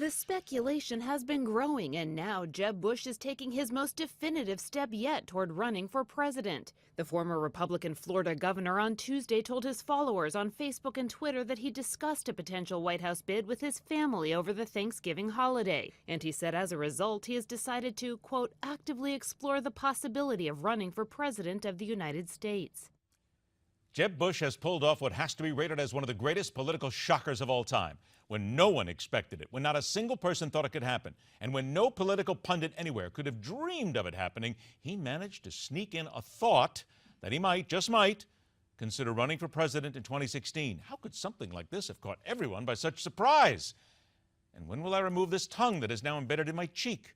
The speculation has been growing, and now Jeb Bush is taking his most definitive step yet toward running for president. The former Republican Florida governor on Tuesday told his followers on Facebook and Twitter that he discussed a potential White House bid with his family over the Thanksgiving holiday. And he said as a result, he has decided to, quote, actively explore the possibility of running for president of the United States. Jeb Bush has pulled off what has to be rated as one of the greatest political shockers of all time, when no one expected it, when not a single person thought it could happen, and when no political pundit anywhere could have dreamed of it happening. He managed to sneak in a thought that he might, just might, consider running for president in 2016. How could something like this have caught everyone by such surprise? And when will I remove this tongue that is now embedded in my cheek?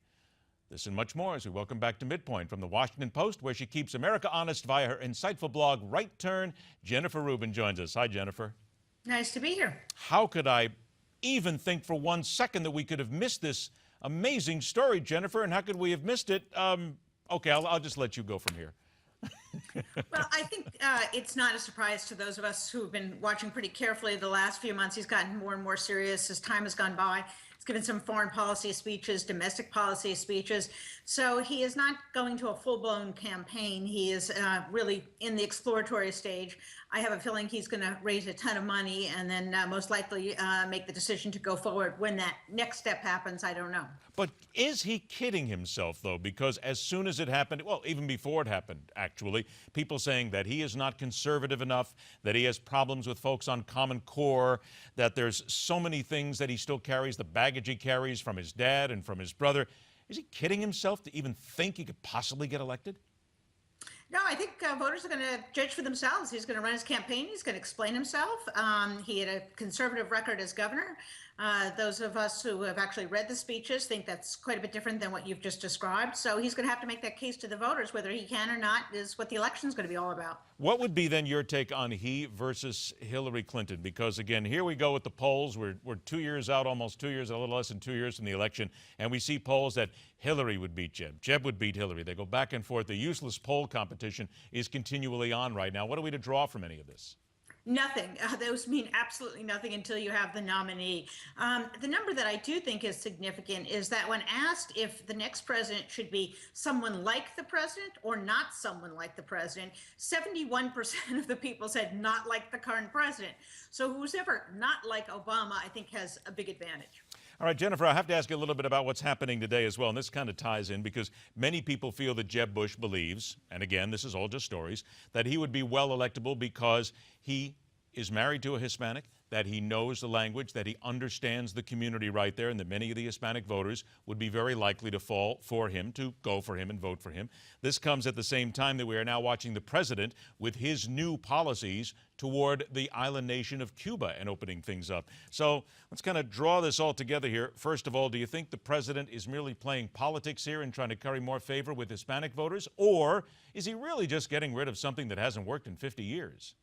This and much more as we welcome back to MidPoint from the Washington Post, where she keeps America honest via her insightful blog, Right Turn. Jennifer Rubin joins us. Hi, Jennifer. Nice to be here. How could I even think for 1 second that we could have missed this amazing story, Jennifer? And how could we have missed it? Okay, I'll just let you go from here. Well, I think it's not a surprise to those of us who've been watching pretty carefully the last few months. He's gotten more and more serious as time has gone by. He's given some foreign policy speeches, domestic policy speeches. So he is not going to a full-blown campaign. He is really in the exploratory stage. I have a feeling he's going to raise a ton of money and then most likely make the decision to go forward. When that next step happens, I don't know. But is he kidding himself, though? Because as soon as it happened, well, even before it happened, actually, people saying that he is not conservative enough, that he has problems with folks on Common Core, that there's so many things that he still carries, the baggage he carries from his dad and from his brother. Is he kidding himself to even think he could possibly get elected? No, I think voters are going to judge for themselves. He's going to run his campaign. He's going to explain himself. He had a conservative record as governor. Those of us who have actually read the speeches think that's quite a bit different than what you've just described. So he's going to have to make that case to the voters. Whether he can or not is what the election is going to be all about. What would be then your take on he versus Hillary Clinton? Because again, here we go with the polls. We're 2 years out, almost 2 years, a little less than 2 years from the election. And we see polls that Hillary would beat Jeb. Jeb would beat Hillary. They go back and forth. The useless poll competition is continually on right now. What are we to draw from any of this? Nothing. Those mean absolutely nothing until you have the nominee. The number that I do think is significant is that when asked if the next president should be someone like the president or not someone like the president, 71% of the people said not like the current president. So who's ever not like Obama, I think, has a big advantage. All right, Jennifer, I have to ask you a little bit about what's happening today as well, and this kind of ties in because many people feel that Jeb Bush believes, and again, this is all just stories, that he would be well electable because he is married to a Hispanic, that he knows the language, that he understands the community right there, and that many of the Hispanic voters would be very likely to fall for him, to go for him and vote for him. This comes at the same time that we are now watching the president with his new policies toward the island nation of Cuba and opening things up. So let's kind of draw this all together here. First of all, do you think the president is merely playing politics here and trying to curry more favor with Hispanic voters, or is he really just getting rid of something that hasn't worked in 50 years?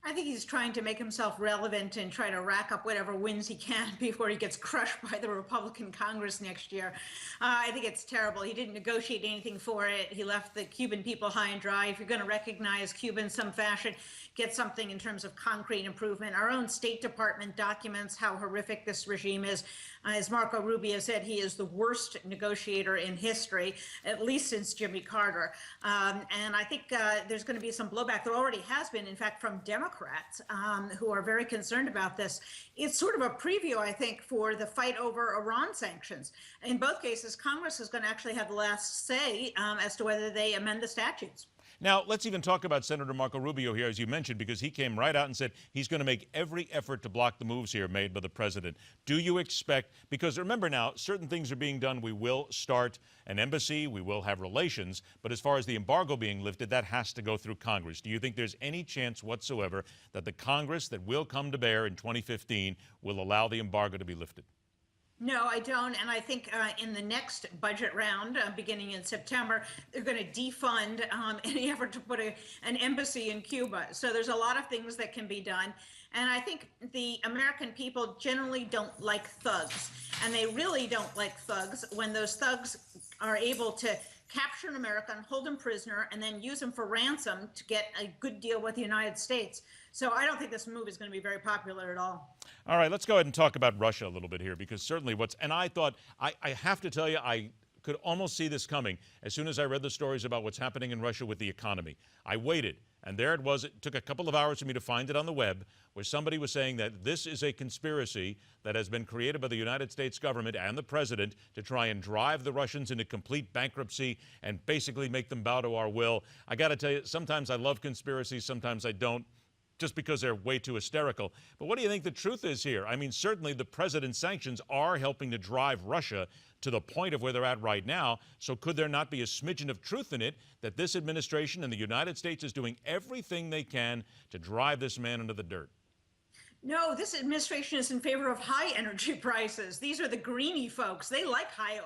I think he's trying to make himself relevant and try to rack up whatever wins he can before he gets crushed by the Republican Congress next year. I think it's terrible. He didn't negotiate anything for it. He left the Cuban people high and dry. If you're going to recognize Cuba in some fashion, get something in terms of concrete improvement. Our own State Department documents how horrific this regime is. As Marco Rubio said, he is the worst negotiator in history, at least since Jimmy Carter. And I think there's going to be some blowback. There already has been, in fact, from Democrats who are very concerned about this. It's sort of a preview, I think, for the fight over Iran sanctions. In both cases, Congress is going to actually have the last say as to whether they amend the statutes. Now, let's even talk about Senator Marco Rubio here, as you mentioned, because he came right out and said he's going to make every effort to block the moves here made by the president. Do you expect, because remember now, certain things are being done. We will start an embassy, we will have relations, but as far as the embargo being lifted, that has to go through Congress. Do you think there's any chance whatsoever that the Congress that will come to bear in 2015 will allow the embargo to be lifted? No, I don't. And I think in the next budget round, beginning in September, they're going to defund any effort to put an embassy in Cuba. So there's a lot of things that can be done. And I think the American people generally don't like thugs. And they really don't like thugs when those thugs are able to capture an American, hold him prisoner, and then use him for ransom to get a good deal with the United States. So I don't think this move is going to be very popular at all. All right, let's go ahead and talk about Russia a little bit here, because certainly I have to tell you, I could almost see this coming as soon as I read the stories about what's happening in Russia with the economy. I waited, and there it was. It took a couple of hours for me to find it on the web, where somebody was saying that this is a conspiracy that has been created by the United States government and the president to try and drive the Russians into complete bankruptcy and basically make them bow to our will. I got to tell you, sometimes I love conspiracies, sometimes I don't, just because they're way too hysterical. But what do you think the truth is here? I mean, certainly the president's sanctions are helping to drive Russia to the point of where they're at right now. So could there not be a smidgen of truth in it that this administration and the United States is doing everything they can to drive this man into the dirt? No, this administration is in favor of high energy prices. These are the greenie folks. They like high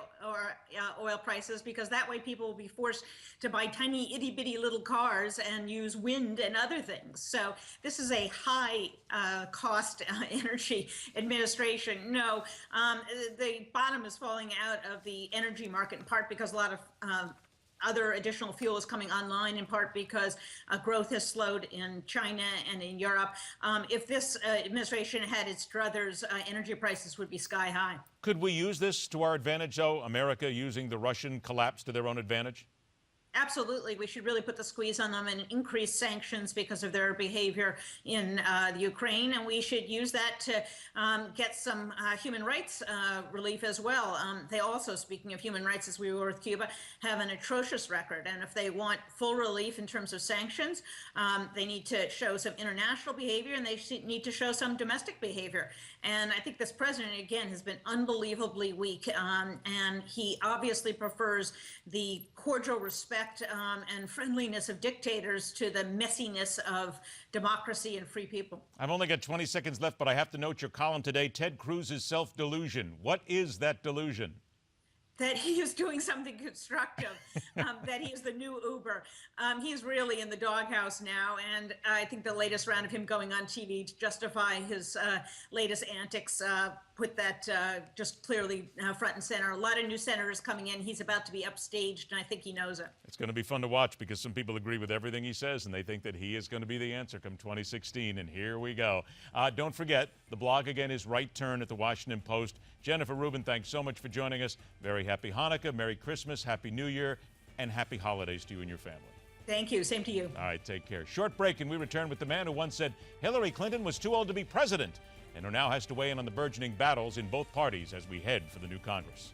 oil prices because that way people will be forced to buy tiny itty bitty little cars and use wind and other things. So this is a high cost energy administration. No, the bottom is falling out of the energy market in part because a lot of other additional fuel is coming online, in part because growth has slowed in China and in Europe. If this administration had its druthers, energy prices would be sky high. Could we use this to our advantage, though? America using the Russian collapse to their own advantage? Absolutely. We should really put the squeeze on them and increase sanctions because of their behavior in the Ukraine. And we should use that to get some human rights relief as well. They also, speaking of human rights, as we were with Cuba, have an atrocious record. And if they want full relief in terms of sanctions, they need to show some international behavior and they need to show some domestic behavior. And I think this president, again, has been unbelievably weak. And he obviously prefers the cordial respect and friendliness of dictators to the messiness of democracy and free people. I've only got 20 seconds left, but I have to note your column today, Ted Cruz's self-delusion. What is that delusion? That he is doing something constructive, that he is the new Uber. He's really in the doghouse now, and I think the latest round of him going on TV to justify his latest antics put that just clearly front and center. A lot of new senators coming in. He's about to be upstaged, and I think he knows it. It's going to be fun to watch because some people agree with everything he says, and they think that he is going to be the answer come 2016, and here we go. Don't forget, the blog again is Right Turn at the Washington Post. Jennifer Rubin, thanks so much for joining us. Very happy Hanukkah, Merry Christmas, Happy New Year, and happy holidays to you and your family. Thank you. Same to you. All right, take care. Short break, and we return with the man who once said Hillary Clinton was too old to be president, and who now has to weigh in on the burgeoning battles in both parties as we head for the new Congress.